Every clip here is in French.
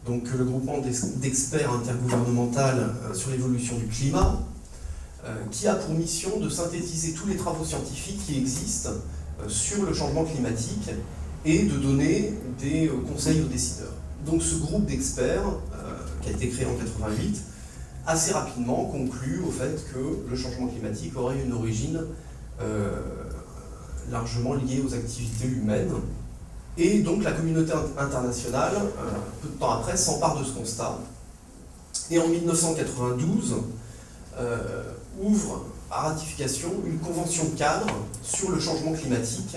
donc le groupement d'experts intergouvernemental sur l'évolution du climat, qui a pour mission de synthétiser tous les travaux scientifiques qui existent sur le changement climatique et de donner des conseils aux décideurs. Donc ce groupe d'experts, qui a été créé en 88, assez rapidement conclut au fait que le changement climatique aurait une origine largement liée aux activités humaines. Et donc la communauté internationale, peu de temps après, s'empare de ce constat. Et en 1992, ouvre à ratification une convention cadre sur le changement climatique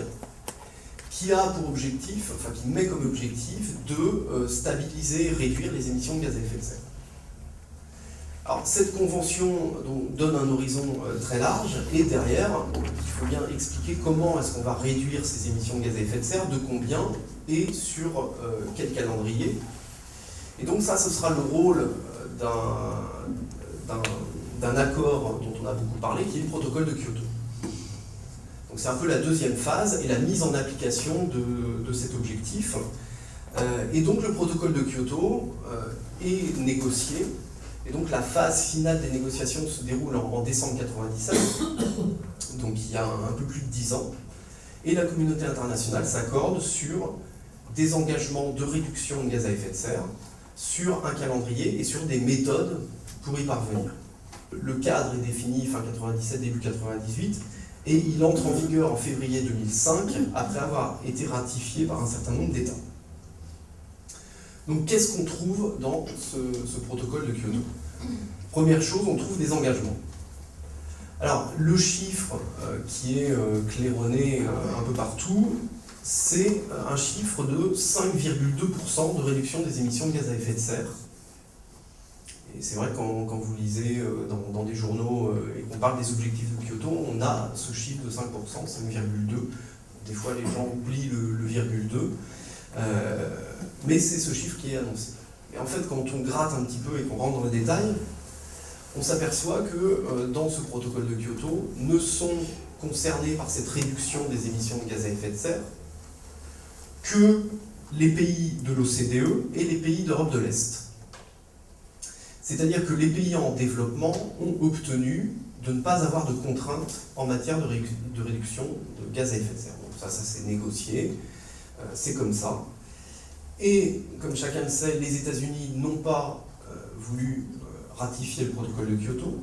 qui a pour objectif, enfin qui met comme objectif de stabiliser et réduire les émissions de gaz à effet de serre. Alors cette convention donne un horizon très large et derrière, il faut bien expliquer comment est-ce qu'on va réduire ces émissions de gaz à effet de serre, de combien et sur quel calendrier. Et donc ça, ce sera le rôle d'un accord dont on a beaucoup parlé, qui est le protocole de Kyoto. Donc c'est un peu la deuxième phase et la mise en application de cet objectif. Et donc le protocole de Kyoto est négocié. Et donc la phase finale des négociations se déroule en décembre 1997, donc il y a un peu plus de 10 ans. Et la communauté internationale s'accorde sur des engagements de réduction de gaz à effet de serre, sur un calendrier et sur des méthodes pour y parvenir. Le cadre est défini fin 97, début 98, et il entre en vigueur en février 2005, après avoir été ratifié par un certain nombre d'États. Donc qu'est-ce qu'on trouve dans ce protocole de Kyoto? Première chose, on trouve des engagements. Alors le chiffre qui est claironné un peu partout, c'est un chiffre de 5,2% de réduction des émissions de gaz à effet de serre. Et c'est vrai que quand vous lisez dans des journaux et qu'on parle des objectifs de Kyoto, on a ce chiffre de 5%, 5,2%. Des fois les gens oublient le virgule 2. Mais c'est ce chiffre qui est annoncé. Et en fait, quand on gratte un petit peu et qu'on rentre dans le détail, on s'aperçoit que dans ce protocole de Kyoto, ne sont concernés par cette réduction des émissions de gaz à effet de serre que les pays de l'OCDE et les pays d'Europe de l'Est. C'est-à-dire que les pays en développement ont obtenu de ne pas avoir de contraintes en matière de réduction de gaz à effet de serre. Donc ça s'est négocié, c'est comme ça. Et comme chacun le sait, les États-Unis n'ont pas voulu ratifier le protocole de Kyoto.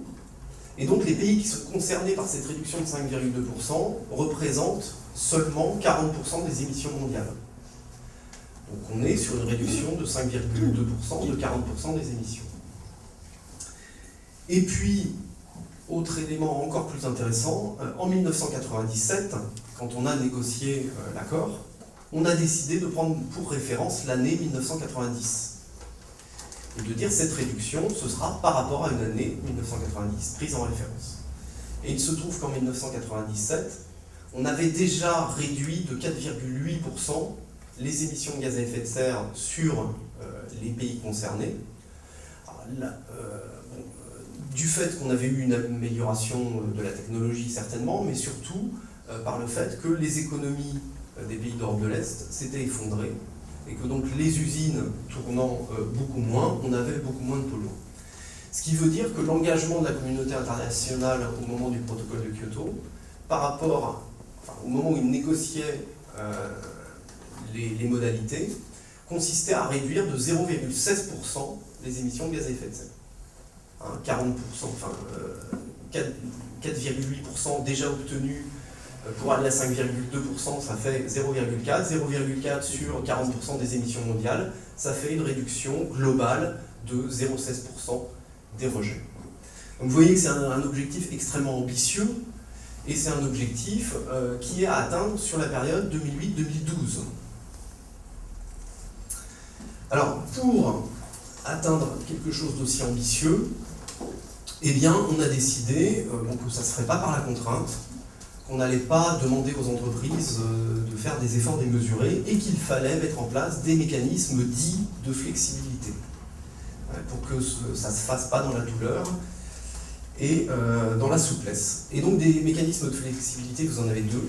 Et donc les pays qui sont concernés par cette réduction de 5,2% représentent seulement 40% des émissions mondiales. Donc on est sur une réduction de 5,2% de 40% des émissions. Et puis, autre élément encore plus intéressant, en 1997, quand on a négocié l'accord, on a décidé de prendre pour référence l'année 1990. Et de dire cette réduction, ce sera par rapport à une année 1990 prise en référence. Et il se trouve qu'en 1997, on avait déjà réduit de 4,8% les émissions de gaz à effet de serre sur les pays concernés. Du fait qu'on avait eu une amélioration de la technologie certainement, mais surtout par le fait que les économies des pays d'Europe de l'Est s'étaient effondrées et que donc les usines tournant beaucoup moins, on avait beaucoup moins de polluants. Ce qui veut dire que l'engagement de la communauté internationale au moment du protocole de Kyoto, par rapport au moment où il négociait les modalités, consistait à réduire de 0,16% les émissions de gaz à effet de serre. 40%, enfin 4,8% déjà obtenus pour aller à 5,2%, ça fait 0,4. 0,4 sur 40% des émissions mondiales, ça fait une réduction globale de 0,16% des rejets. Donc vous voyez que c'est un objectif extrêmement ambitieux, et c'est un objectif qui est à atteindre sur la période 2008-2012. Alors, pour atteindre quelque chose d'aussi ambitieux, eh bien, on a décidé que ça ne se ferait pas par la contrainte, qu'on n'allait pas demander aux entreprises de faire des efforts démesurés et qu'il fallait mettre en place des mécanismes dits de flexibilité pour que ça ne se fasse pas dans la douleur et dans la souplesse. Et donc des mécanismes de flexibilité, vous en avez deux.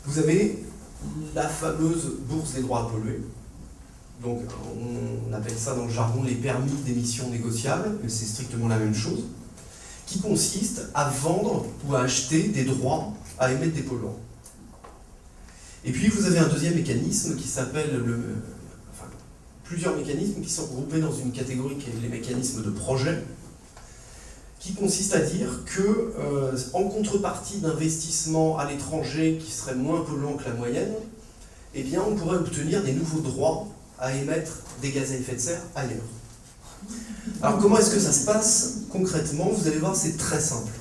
Vous avez la fameuse bourse des droits à polluer, Donc on appelle ça dans le jargon les permis d'émission négociables, mais c'est strictement la même chose, qui consiste à vendre ou à acheter des droits à émettre des polluants. Et puis vous avez un deuxième mécanisme qui s'appelle plusieurs mécanismes qui sont regroupés dans une catégorie qui est les mécanismes de projet, qui consiste à dire que, en contrepartie d'investissements à l'étranger qui seraient moins polluants que la moyenne, eh bien on pourrait obtenir des nouveaux droits à émettre des gaz à effet de serre ailleurs. Alors comment est-ce que ça se passe concrètement? Vous allez voir, c'est très simple.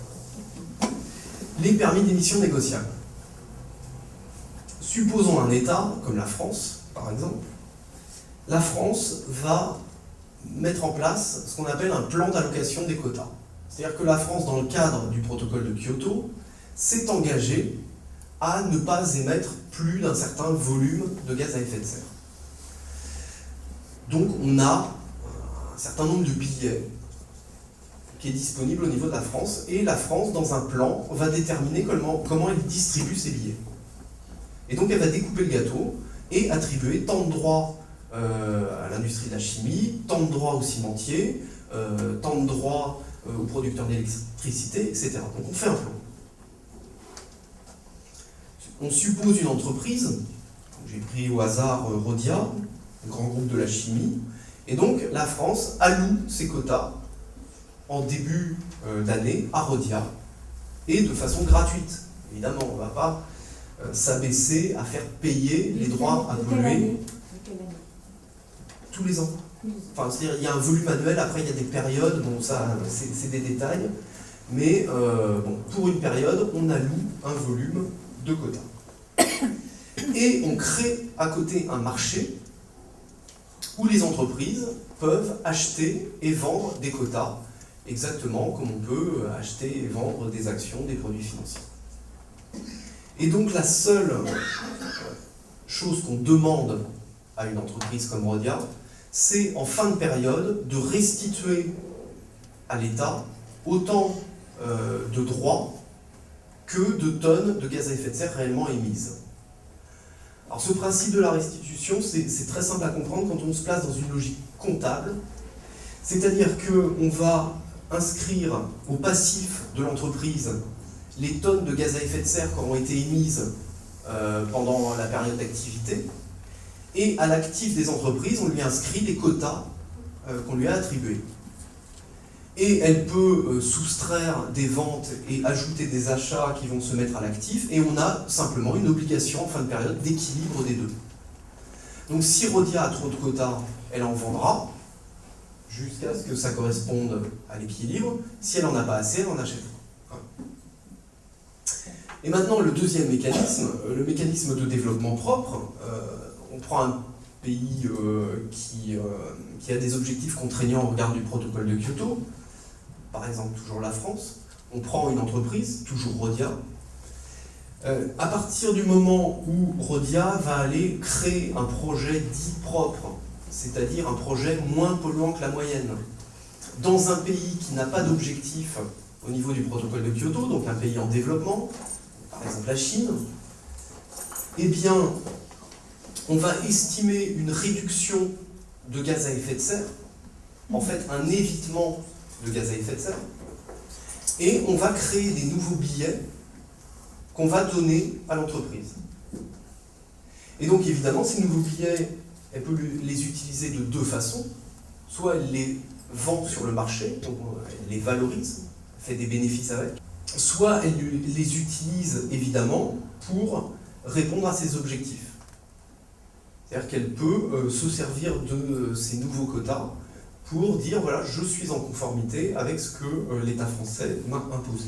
Les permis d'émission négociables. Supposons un État, comme la France, par exemple. La France va mettre en place ce qu'on appelle un plan d'allocation des quotas. C'est-à-dire que la France, dans le cadre du protocole de Kyoto, s'est engagée à ne pas émettre plus d'un certain volume de gaz à effet de serre. Donc on a un certain nombre de billets qui est disponible au niveau de la France, et la France, dans un plan, va déterminer comment elle distribue ses billets. Et donc elle va découper le gâteau et attribuer tant de droits à l'industrie de la chimie, tant de droits aux cimentiers, tant de droits aux producteurs d'électricité, etc. Donc on fait un plan. On suppose une entreprise, j'ai pris au hasard Rhodia, un grand groupe de la chimie, et donc la France alloue ses quotas en début d'année à Rhodia, et de façon gratuite. Évidemment, on ne va pas s'abaisser à faire payer les droits à polluer tous les ans. Enfin, c'est-à-dire il y a un volume annuel, après il y a des périodes, bon ça c'est des détails, mais bon, pour une période, on alloue un volume de quotas. Et on crée à côté un marché où les entreprises peuvent acheter et vendre des quotas, exactement comme on peut acheter et vendre des actions, des produits financiers. Et donc la seule chose qu'on demande à une entreprise comme Rhodia, c'est en fin de période de restituer à l'État autant de droits que de tonnes de gaz à effet de serre réellement émises. Alors ce principe de la restitution, c'est très simple à comprendre quand on se place dans une logique comptable, c'est-à-dire qu'on va inscrire au passif de l'entreprise les tonnes de gaz à effet de serre qui auront été émises pendant la période d'activité, et à l'actif des entreprises, on lui inscrit les quotas qu'on lui a attribués. Et elle peut soustraire des ventes et ajouter des achats qui vont se mettre à l'actif, et on a simplement une obligation en fin de période d'équilibre des deux. Donc si Rhodia a trop de quotas, elle en vendra, jusqu'à ce que ça corresponde à l'équilibre. Si elle n'en a pas assez, elle en achètera. Et maintenant, le deuxième mécanisme, le mécanisme de développement propre. On prend un pays qui a des objectifs contraignants au regard du protocole de Kyoto, par exemple toujours la France. On prend une entreprise, toujours Rhodia. À partir du moment où Rhodia va aller créer un projet dit propre, c'est-à-dire un projet moins polluant que la moyenne, dans un pays qui n'a pas d'objectif au niveau du protocole de Kyoto, donc un pays en développement, par exemple la Chine, eh bien, on va estimer une réduction de gaz à effet de serre, en fait un évitement de gaz à effet de serre, et on va créer des nouveaux billets qu'on va donner à l'entreprise. Et donc évidemment, ces nouveaux billets, elle peut les utiliser de deux façons. Soit elle les vend sur le marché, donc elle les valorise, fait des bénéfices avec, soit elle les utilise évidemment pour répondre à ses objectifs. C'est-à-dire qu'elle peut se servir de ces nouveaux quotas pour dire voilà, je suis en conformité avec ce que l'État français m'a imposé.